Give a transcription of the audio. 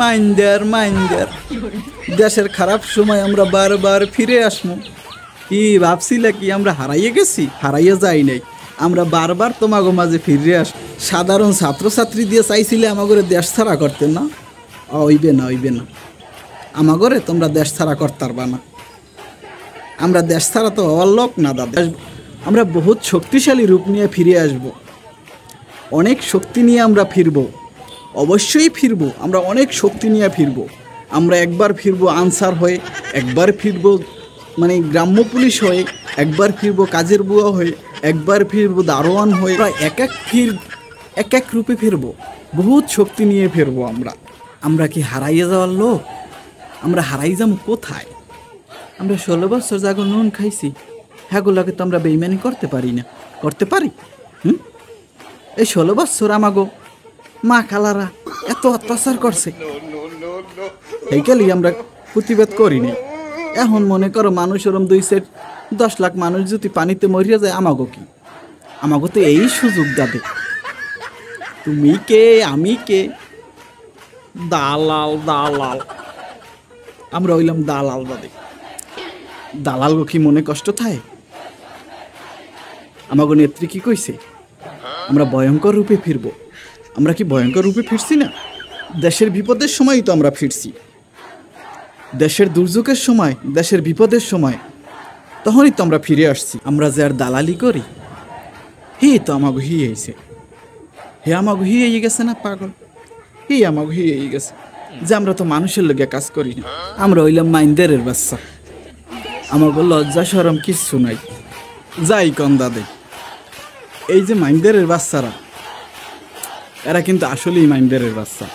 মাইন্ডার দেশের খারাপ সময় আমরা বারবার ফিরে আসবো। কি ভাবছিলে কি আমরা হারাইয়ে গেছি? হারাইয়ে যাই নাই, আমরা বারবার তোমাগো মাঝে ফিরে আস। সাধারণ ছাত্রছাত্রী দিয়ে চাইছিলে আমাগরে দেশ ছাড়া করতে না, হইবে না আমাগরে তোমরা দেশ ছাড়া করতে পারবা না। আমরা দেশ ছাড়া তো হওয়ার লোক না দাদা। আমরা বহুত শক্তিশালী রূপ নিয়ে ফিরে আসব, অনেক শক্তি নিয়ে আমরা ফিরব, অবশ্যই ফিরব। আমরা অনেক শক্তি নিয়ে ফিরব। আমরা একবার ফিরব আনসার হয়ে, একবার ফিরব মানে গ্রাম্য পুলিশ হয়ে, একবার ফিরব কাজের বুয়া হয়ে, একবার ফিরব দারোয়ান হয়ে। এক এক রূপে ফিরব, বহুত শক্তি নিয়ে ফিরব। আমরা কি হারাইয়ে যাওয়ার লোক? আমরা হারাই যাবো কোথায়? আমরা 16 বছর যাগো নুন খাইছি, হ্যাঁগুলোকে তো আমরা বেইমানি করতে পারি না? করতে পারি? এই 16 বছর আমাগো মা খালারা এত অত্যাচার করছে, এইকালি আমরা প্রতিবাদ করিনি। এখন মনে করো মানুষ ওরম 2-10 লাখ মানুষ যদি পানিতে মরিয়া যায়, আমাগো কি? আমাগো তো এই সুযোগ দাদে। তুমি কে, আমি কে? দালাল আমরা হইলাম দালাল দাদে। দালাল গো কি মনে কষ্ট থাকে? আমাগো নেত্রী কি কইছে? আমরা ভয়ঙ্কর রূপে ফিরব। আমরা কি ভয়ঙ্কর রূপে ফিরছি না? দেশের বিপদের সময়ই তো আমরা ফিরছি। দেশের দুর্যোগের সময়, দেশের বিপদের সময়, তখনই তো আমরা ফিরে আসছি। আমরা যে আর দালালি করি, হে তো আমাগো হিয়েছে, হে আমাগো হিয়ে গেছে না পাগল? হে আমাগো হিয়ে গেছে যে আমরা তো মানুষের লগে কাজ করি না। আমরা হইলাম মাইন্ডারের বাচ্চা, আমাগো লজ্জা শরম কিচ্ছু নাই। যাই কন দাদে, এই যে মাইন্ডারের বাচ্চারা, এরা কিন্তু আসলেই মাইন্ডারের বাচ্চা।